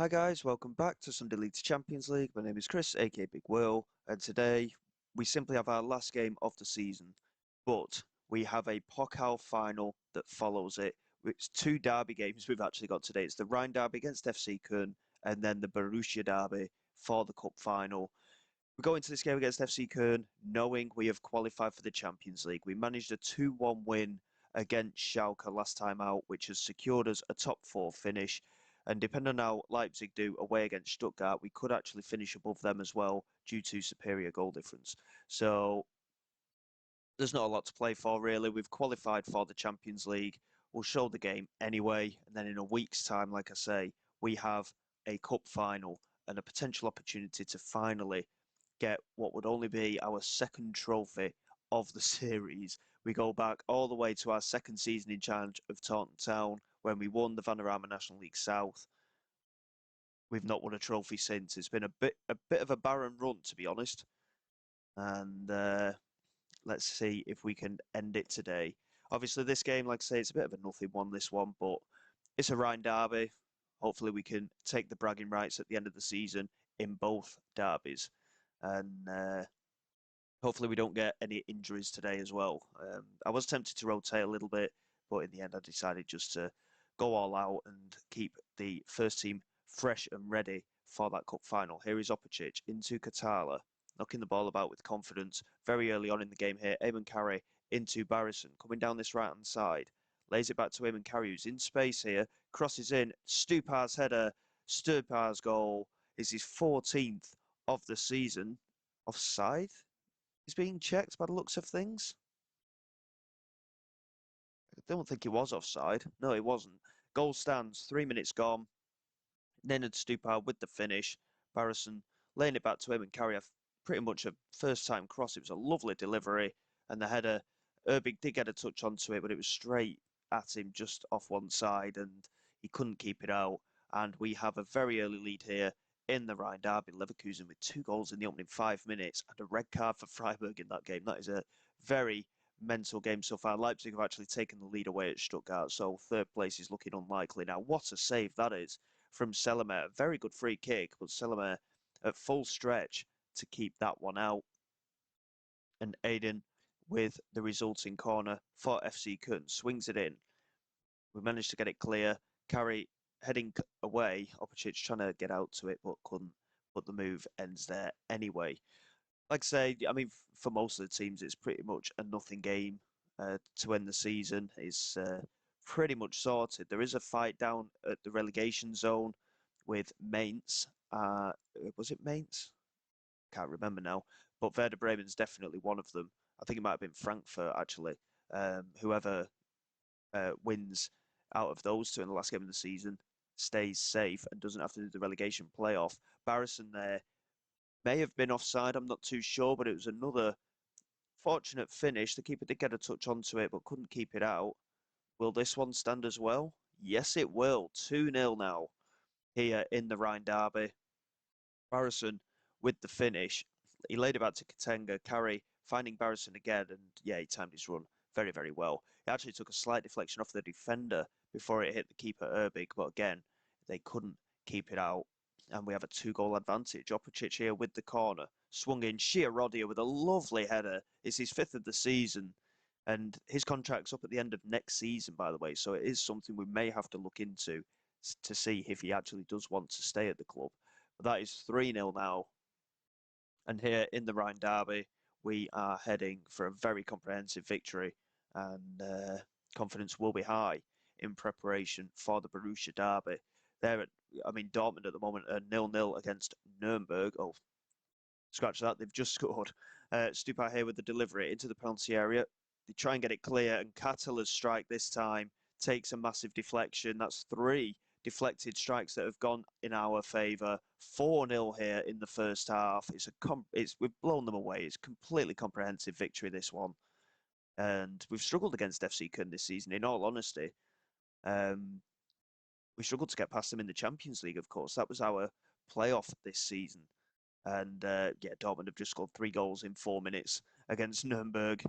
Hi guys, welcome back to Sunday League to Champions League. My name is Chris, aka Big Will, and today we simply have our last game of the season. But we have a Pokal final that follows it. It's two derby games we've actually got today. It's the Rhein derby against FC Köln, and then the Borussia derby for the cup final. We go into this game against FC Köln knowing we have qualified for the Champions League. We managed a 2-1 win against Schalke last time out, which has secured us a top four finish. And depending on how Leipzig do away against Stuttgart, we could actually finish above them as well due to superior goal difference. So there's not a lot to play for, really. We've qualified for the Champions League. We'll show the game anyway. And then in a week's time, like I say, we have a cup final and a potential opportunity to finally get what would only be our second trophy of the series. We go back all the way to our second season in charge of Taunton Town when we won the Vanarama National League South. We've not won a trophy since. It's been a bit of a barren run, to be honest. And let's see if we can end it today. Obviously, this game, like I say, it's a bit of a nothing one, this one, but it's a Rhein derby. Hopefully, we can take the bragging rights at the end of the season in both derbies. And hopefully we don't get any injuries today as well. I was tempted to rotate a little bit, but in the end I decided just to go all out and keep the first team fresh and ready for that cup final. Here is Opicic into Katala, knocking the ball about with confidence very early on in the game here. Eamon Carey into Barrison, coming down this right-hand side. Lays it back to Eamon Carey, who's in space here. Crosses in. Stupar's header. Stupar's goal is his 14th of the season. Offside is being checked by the looks of things. I don't think it was offside. No, it wasn't. Goal stands, 3 minutes gone. Nenad Stupar with the finish. Barrison laying it back to him and carry a pretty much a first time cross. It was a lovely delivery. And the header, Urbig did get a touch onto it, but it was straight at him just off one side and he couldn't keep it out. And we have a very early lead here in the Rhein derby. Leverkusen with 2 goals in the opening 5 minutes and a red card for Freiburg in that game. That is a very mental game so far. Leipzig have actually taken the lead away at Stuttgart, so third place is looking unlikely now. What a save that is from Selmer. Very good free kick, but Selmer at full stretch to keep that one out. And Aiden with the resulting corner for FC Köln swings it in. We managed to get it clear. Carey heading away. Opicic trying to get out to it, but couldn't. But the move ends there anyway. Like I say, I mean, for most of the teams, it's pretty much a nothing game to end the season. It's pretty much sorted. There is a fight down at the relegation zone with Mainz. Was it Mainz? Can't remember now. But Werder Bremen's definitely one of them. I think it might have been Frankfurt, actually. Whoever wins out of those two in the last game of the season stays safe and doesn't have to do the relegation playoff. Barrison there may have been offside, I'm not too sure, but it was another fortunate finish. The keeper did get a touch onto it, but couldn't keep it out. Will this one stand as well? Yes, it will. 2-0 now here in the Rhein derby. Barrison with the finish. He laid it back to Katenga. Carey finding Barrison again, and yeah, he timed his run very, very well. He actually took a slight deflection off the defender before it hit the keeper Urbig, but again, they couldn't keep it out. And we have a 2-goal advantage. Opicic here with the corner. Swung in. Chiarodia with a lovely header. It's his 5th of the season. And his contract's up at the end of next season, by the way. So it is something we may have to look into to see if he actually does want to stay at the club. But that is 3-0 now. And here in the Rhein derby, we are heading for a very comprehensive victory. And confidence will be high in preparation for the Borussia derby. Dortmund at the moment are 0-0 against Nuremberg. Oh, scratch that, they've just scored. Stupar here with the delivery into the penalty area. They try and get it clear, and Katala's strike this time takes a massive deflection. That's 3 deflected strikes that have gone in our favour. 4-0 here in the first half. We've blown them away. It's a completely comprehensive victory, this one. And we've struggled against FC Köln this season, in all honesty. We struggled to get past them in the Champions League, of course. That was our playoff this season. And yeah, Dortmund have just scored 3 goals in 4 minutes against Nuremberg.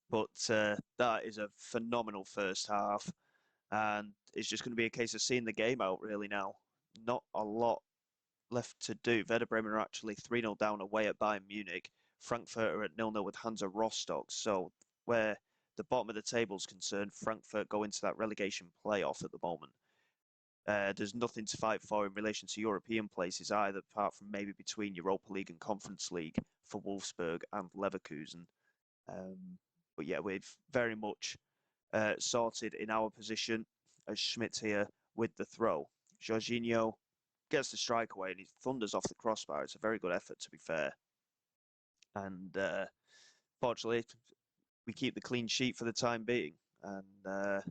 But that is a phenomenal first half. And it's just going to be a case of seeing the game out really now. Not a lot left to do. Werder Bremen are actually 3-0 down away at Bayern Munich. Frankfurt are at 0-0 with Hansa Rostock. So where the bottom of the table is concerned, Frankfurt go into that relegation playoff at the moment. There's nothing to fight for in relation to European places either, apart from maybe between Europa League and Conference League for Wolfsburg and Leverkusen. But yeah, we've very much sorted in our position as Schmidt here with the throw. Jorginho gets the strike away and he thunders off the crossbar. It's a very good effort, to be fair. And fortunately, we keep the clean sheet for the time being. And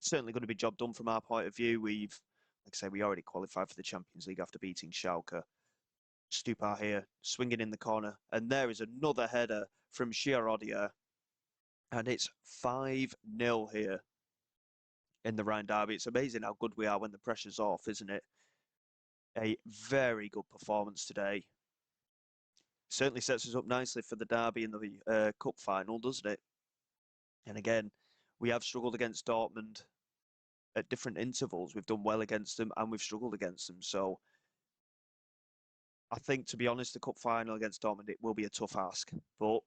certainly going to be job done from our point of view. We've, like I say, we already qualified for the Champions League after beating Schalke. Stupar here, swinging in the corner. And there is another header from Chiarodia. And it's 5-0 here in the Rhein derby. It's amazing how good we are when the pressure's off, isn't it? A very good performance today. Certainly sets us up nicely for the derby in the cup final, doesn't it? And again, we have struggled against Dortmund at different intervals. We've done well against them and we've struggled against them. So I think, to be honest, the cup final against Dortmund, it will be a tough ask. But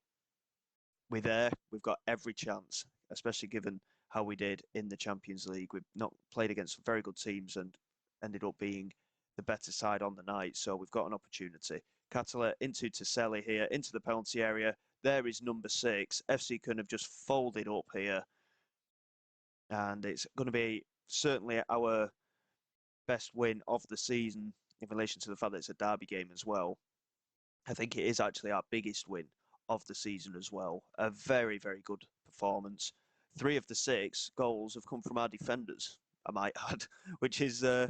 we're there. We've got every chance, especially given how we did in the Champions League. We've not played against very good teams and ended up being the better side on the night. So we've got an opportunity. Katala into Taselli here, into the penalty area. There is number 6. FC Köln have just folded up here. And it's going to be certainly our best win of the season in relation to the fact that it's a derby game as well. I think it is actually our biggest win of the season as well. A very, very good performance. 3 of the 6 goals have come from our defenders, I might add, which is a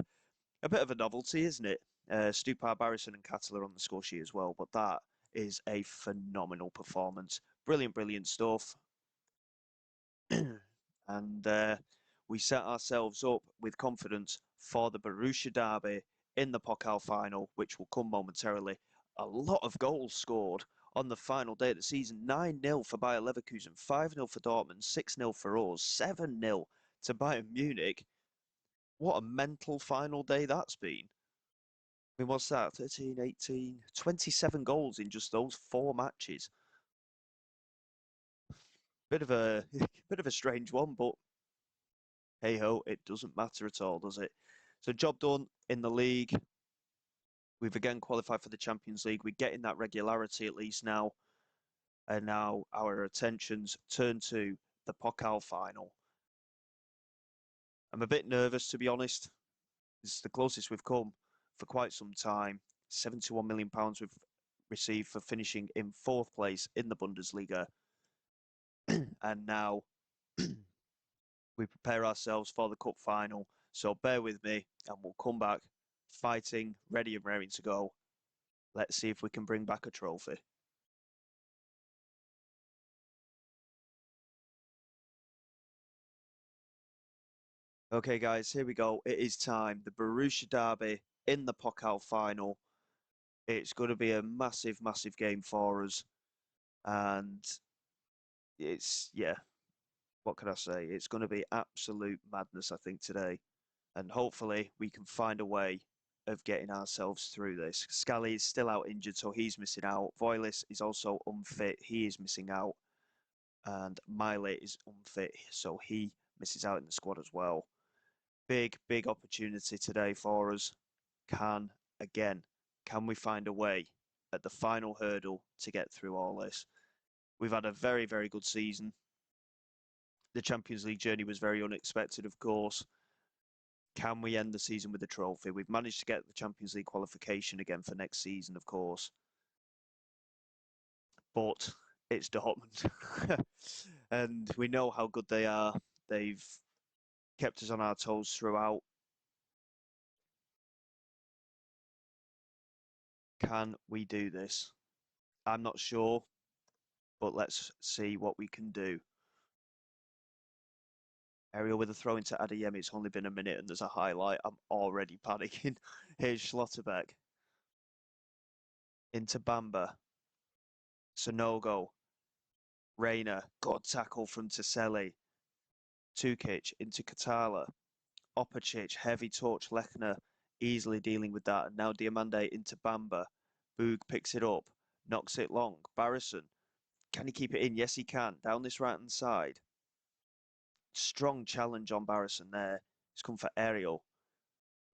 bit of a novelty, isn't it? Stupar, Barrison and Katala on the score sheet as well, but that is a phenomenal performance. Brilliant, brilliant stuff. And we set ourselves up with confidence for the Borussia derby in the Pokal final, which will come momentarily. A lot of goals scored on the final day of the season. 9-0 for Bayer Leverkusen, 5-0 for Dortmund, 6-0 for us, 7-0 to Bayern Munich. What a mental final day that's been. I mean, what's that? 13, 18, 27 goals in just those 4 matches. Bit of a bit of a strange one, but hey ho, it doesn't matter at all, does it? So job done in the league. We've again qualified for the Champions League. We're getting that regularity at least now. And now our attentions turn to the Pokal final. I'm a bit nervous, to be honest. It's the closest we've come for quite some time. £71 million we've received for finishing in 4th place in the Bundesliga. And now we prepare ourselves for the cup final. So bear with me and we'll come back fighting, ready and raring to go. Let's see if we can bring back a trophy. Okay, guys, here we go. It is time. The Borussia derby in the Pokal final. It's going to be a massive, massive game for us. And it's, yeah, what can I say? It's going to be absolute madness, I think, today. And hopefully we can find a way of getting ourselves through this. Scally is still out injured, so he's missing out. Voilis is also unfit. He is missing out. And Miley is unfit, so he misses out in the squad as well. Big, big opportunity today for us. Can we find a way at the final hurdle to get through all this? We've had a very, very good season. The Champions League journey was very unexpected, of course. Can we end the season with a trophy? We've managed to get the Champions League qualification again for next season, of course. But it's Dortmund. And we know how good they are. They've kept us on our toes throughout. Can we do this? I'm not sure, but let's see what we can do. Ariel with a throw into Adeyemi. It's only been a minute and there's a highlight. I'm already panicking. Here's Schlotterbeck. Into Bamba. Sonogo. Reyna. Good tackle from Taselli. Tukic into Katala. Opicic, heavy touch, Lechner easily dealing with that. And now Diamande into Bamba. Boog picks it up, knocks it long. Barrison, can he keep it in? Yes, he can. Down this right-hand side. Strong challenge on Barrison there. It's come for Ariel.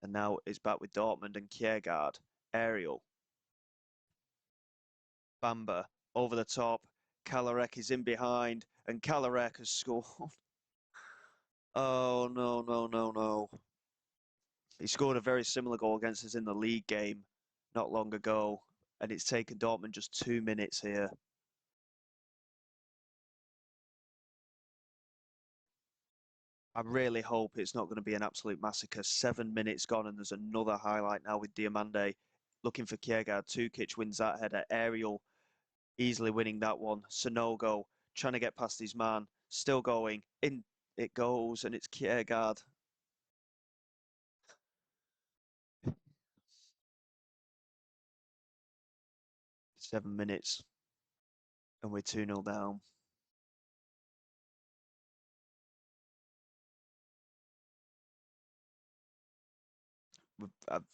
And now it's back with Dortmund and Kjærgaard. Ariel. Bamba over the top. Kalarek is in behind, and Kalarek has scored. Oh, no, no, no, no. He scored a very similar goal against us in the league game not long ago, and it's taken Dortmund just 2 minutes here. I really hope it's not going to be an absolute massacre. 7 minutes gone, and there's another highlight now with Diamande looking for Kjærgaard. Tukic wins that header. Ariel easily winning that one. Sonogo trying to get past his man. Still going. In it goes, and it's Kjærgaard. 7 minutes, and we're 2-0 down.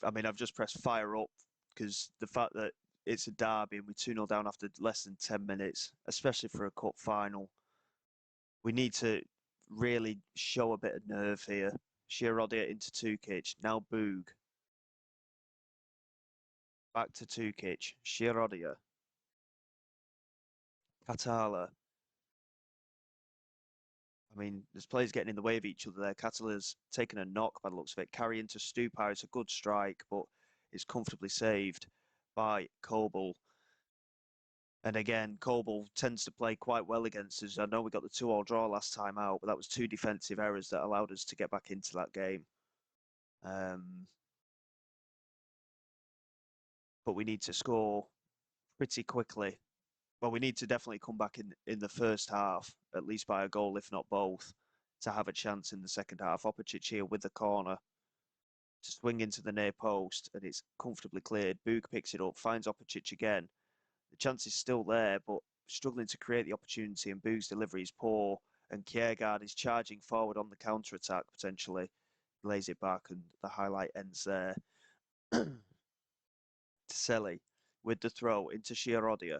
I mean, I've just pressed fire up because the fact that it's a derby and we're 2-0 down after less than 10 minutes, especially for a cup final, we need to really show a bit of nerve here. Shirodia into Tukic, now Boog. Back to Tukic, Shirodia, Katala. I mean, there's players getting in the way of each other there. Katala's taken a knock by the looks of it. Carry into Stupar, it's a good strike, but it's comfortably saved by Kobel. And again, Kobel tends to play quite well against us. I know we got the 2-2 draw last time out, but that was 2 defensive errors that allowed us to get back into that game. But we need to score pretty quickly. Well, we need to definitely come back in the first half, at least by a goal, if not both, to have a chance in the second half. Opicic here with the corner to swing into the near post, and it's comfortably cleared. Boog picks it up, finds Opicic again. The chance is still there, but struggling to create the opportunity, and Boog's delivery is poor, and Kjærgaard is charging forward on the counter-attack, potentially. Lays it back, and the highlight ends there. Selly with the throw into Shirodia.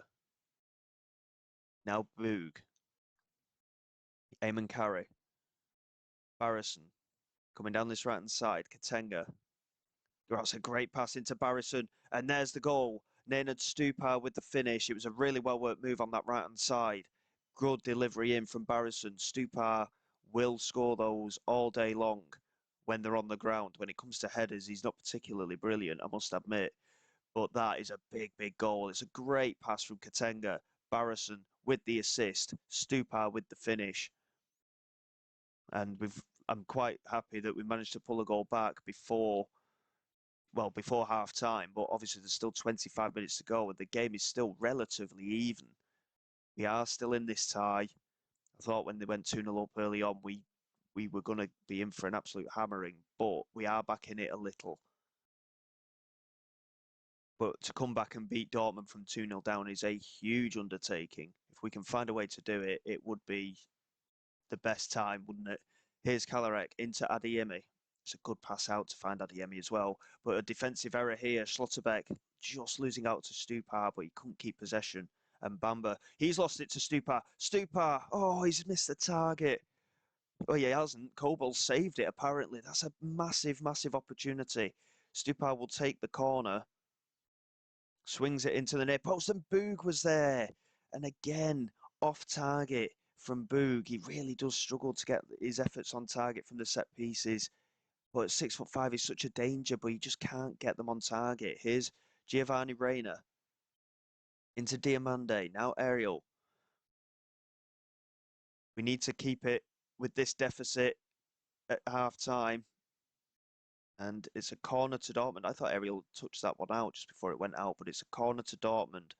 Now Boog. Eamon Carey. Barrison. Coming down this right-hand side. Katenga. That's a great pass into Barrison. And there's the goal. Nenad Stupar with the finish. It was a really well-worked move on that right-hand side. Good delivery in from Barrison. Stupar will score those all day long when they're on the ground. When it comes to headers, he's not particularly brilliant, I must admit. But that is a big, big goal. It's a great pass from Katenga. Barrison with the assist. Stupar with the finish. And I'm quite happy that we managed to pull a goal back before half time, but obviously there's still 25 minutes to go and the game is still relatively even. We are still in this tie. I thought when they went 2-0 up early on, we were going to be in for an absolute hammering, but we are back in it a little. But to come back and beat Dortmund from 2-0 down is a huge undertaking. If we can find a way to do it, it would be the best time, wouldn't it? Here's Kalarek into Adeyemi. It's a good pass out to find Adeyemi as well. But a defensive error here. Schlotterbeck just losing out to Stupar, but he couldn't keep possession. And Bamba, he's lost it to Stupar. Stupar, oh, he's missed the target. Oh, yeah, he hasn't. Kobel saved it, apparently. That's a massive, massive opportunity. Stupar will take the corner, swings it into the near post, and Boog was there. And again, off target from Boog. He really does struggle to get his efforts on target from the set pieces. But at 6'5", he's such a danger, but you just can't get them on target. Here's Giovanni Reina into Diamande. Now Ariel. We need to keep it with this deficit at half time. And it's a corner to Dortmund. I thought Ariel touched that one out just before it went out, but it's a corner to Dortmund.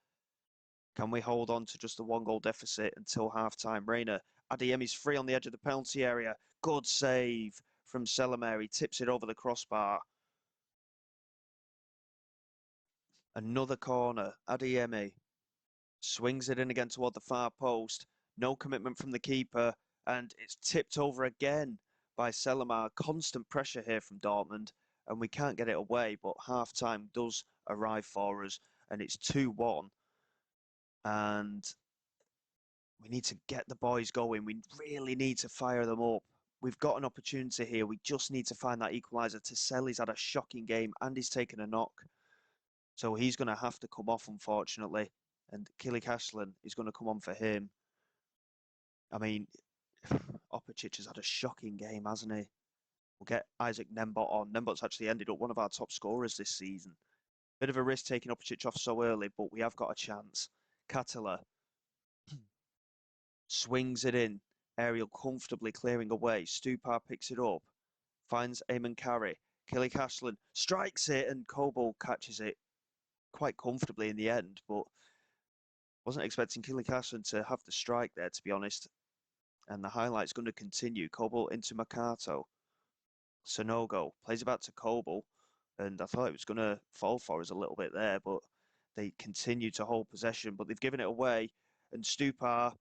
Can we hold on to just the 1-goal deficit until half-time? Reina, Adeyemi's free on the edge of the penalty area. Good save from Selamere. He tips it over the crossbar. Another corner. Adeyemi swings it in again toward the far post. No commitment from the keeper. And it's tipped over again by Selimar. Constant pressure here from Dortmund, and we can't get it away, but half-time does arrive for us, and it's 2-1. And we need to get the boys going. We really need to fire them up. We've got an opportunity here. We just need to find that equaliser. Taselli's had a shocking game and he's taken a knock. So he's going to have to come off, unfortunately. And Kilik Aslan is going to come on for him. I mean, Opicic has had a shocking game, hasn't he? We'll get Isaac Nembot on. Nembot's actually ended up one of our top scorers this season. Bit of a risk taking Opicic off so early, but we have got a chance. Katala swings it in. Ariel comfortably clearing away. Stupar picks it up. Finds Eamon Carey. Kilik Aslan strikes it and Cobo catches it quite comfortably in the end, but wasn't expecting Kilik Aslan to have the strike there, to be honest. And the highlight's going to continue. Cobo into Makato. Sonogo plays it back to Cobo. And I thought it was going to fall for us a little bit there, but they continue to hold possession, but they've given it away. And Stupar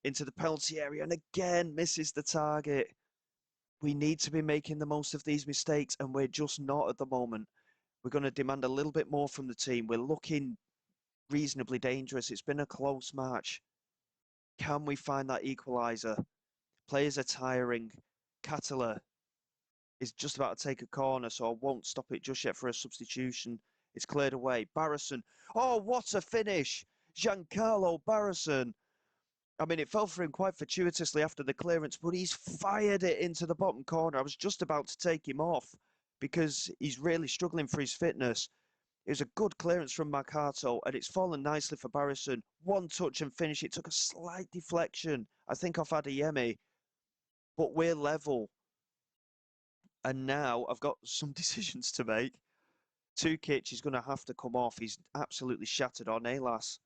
into the penalty area and again misses the target. We need to be making the most of these mistakes, and we're just not at the moment. We're going to demand a little bit more from the team. We're looking reasonably dangerous. It's been a close match. Can we find that equaliser? Players are tiring. Katala is just about to take a corner, so I won't stop it just yet for a substitution. It's cleared away. Barrison. Oh, what a finish! Giancarlo Barrison. I mean, it fell for him quite fortuitously after the clearance, but he's fired it into the bottom corner. I was just about to take him off because he's really struggling for his fitness. It was a good clearance from Mercato, and it's fallen nicely for Barrison. One touch and finish. It took a slight deflection, I think, off Adeyemi, but we're level. And now I've got some decisions to make. Tukic is going to have to come off. He's absolutely shattered. Ornelas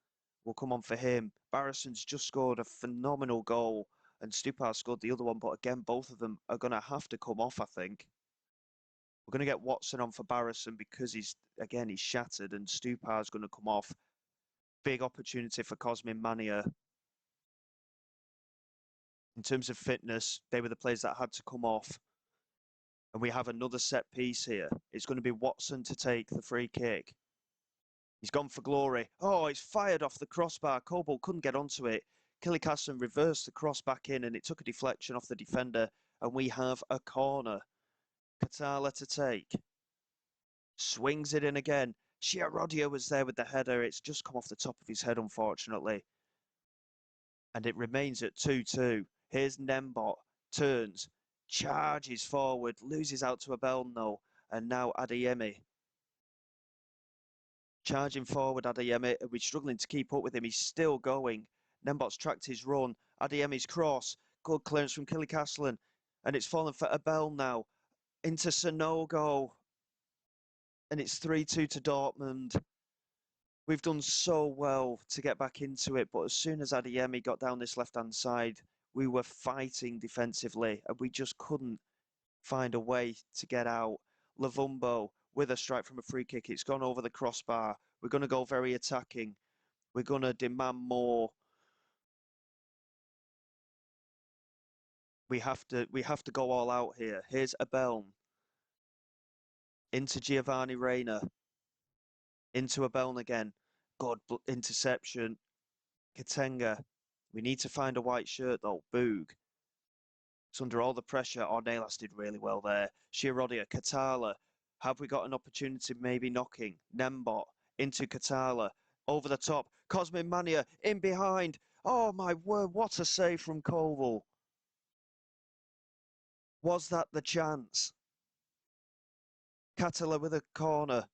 will come on for him. Barrison's just scored a phenomenal goal, and Stupar scored the other one, but again, both of them are going to have to come off, I think. We're going to get Watson on for Barrison because he's shattered, and Stupar's going to come off. Big opportunity for Cosmin Mania. In terms of fitness, they were the players that had to come off. And we have another set piece here. It's going to be Watson to take the free kick. He's gone for glory. Oh, it's fired off the crossbar. Cobo couldn't get onto it. Kilik Aslan reversed the cross back in, and it took a deflection off the defender. And we have a corner. Katala to take. Swings it in again. Chiarodio was there with the header. It's just come off the top of his head, unfortunately. And it remains at 2-2. Here's Nembot. Turns. Charges forward. Loses out to Abelno. And now Adeyemi. Charging forward, Adeyemi. We're struggling to keep up with him. He's still going. Nembot's tracked his run. Adeyemi's cross. Good clearance from Kilik Aslan. And it's fallen for Abel now. Into Sonogo. And it's 3-2 to Dortmund. We've done so well to get back into it, but as soon as Adeyemi got down this left-hand side, we were fighting defensively, and we just couldn't find a way to get out. Lavumbo with a strike from a free kick. It's gone over the crossbar. We're going to go very attacking. We're going to demand more. We have to go all out here. Here's Abeln. Into Giovanni Reina. Into Abeln again. Good interception. Katenga. We need to find a white shirt though. Boog. It's under all the pressure. Ornelas did really well there. Chiarodia. Katala. Have we got an opportunity maybe knocking? Nembot. Into Katala. Over the top. Cosmin Mania. In behind. Oh my word. What a save from Koval. Was that the chance? Katala with a corner.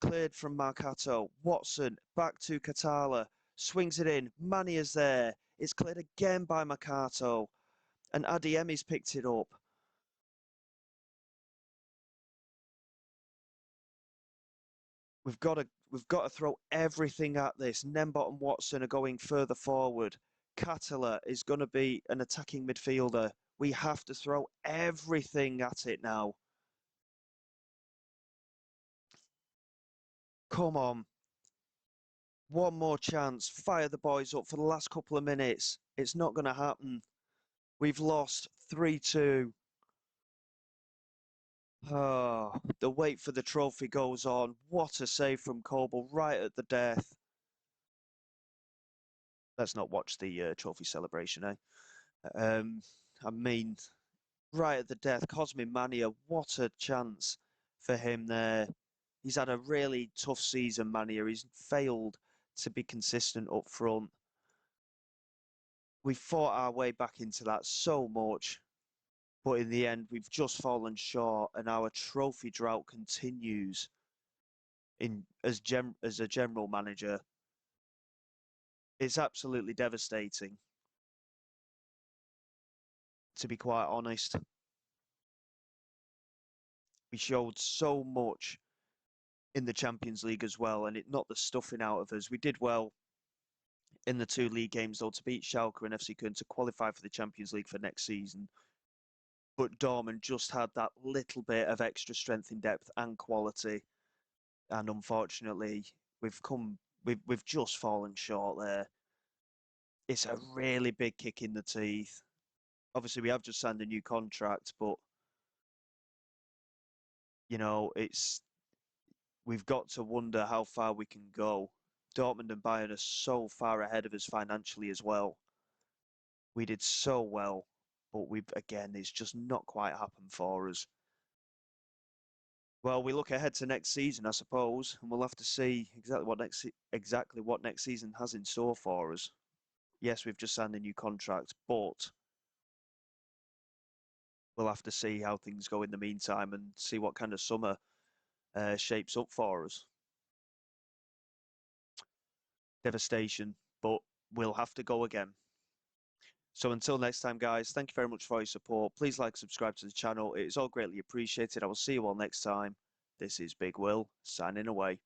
Cleared from Marcato. Watson back to Katala. Swings it in. Mania's there. It's cleared again by Marcato. And Adeyemi's picked it up. We've got to throw everything at this. Nembot and Watson are going further forward. Katala is going to be an attacking midfielder. We have to throw everything at it now. Come on. One more chance. Fire the boys up for the last couple of minutes. It's not going to happen. We've lost 3-2. Oh, the wait for the trophy goes on. What a save from Coble right at the death. Let's not watch the trophy celebration, eh? Um, I mean, right at the death, Cosmin Mania, what a chance for him there. He's had a really tough season, Mania. He's failed to be consistent up front. We fought our way back into that so much, but in the end, we've just fallen short, and our trophy drought continues. As a general manager, it's absolutely devastating, to be quite honest. We showed so much in the Champions League as well, and it knocked the stuffing out of us. We did well in the two league games, though, to beat Schalke and FC Köln to qualify for the Champions League for next season. But Dortmund just had that little bit of extra strength in depth and quality, and unfortunately, we've just fallen short there. It's a really big kick in the teeth. Obviously, we have just signed a new contract, but it's we've got to wonder how far we can go. Dortmund and Bayern are so far ahead of us financially as well. We did so well, but it's just not quite happened for us. Well, we look ahead to next season, I suppose, and we'll have to see exactly what next season has in store for us. Yes, we've just signed a new contract, but we'll have to see how things go in the meantime and see what kind of summer shapes up for us. Devastation, but we'll have to go again. So until next time, guys, thank you very much for your support. Please like, subscribe to the channel. It is all greatly appreciated. I will see you all next time. This is Big Will, signing away.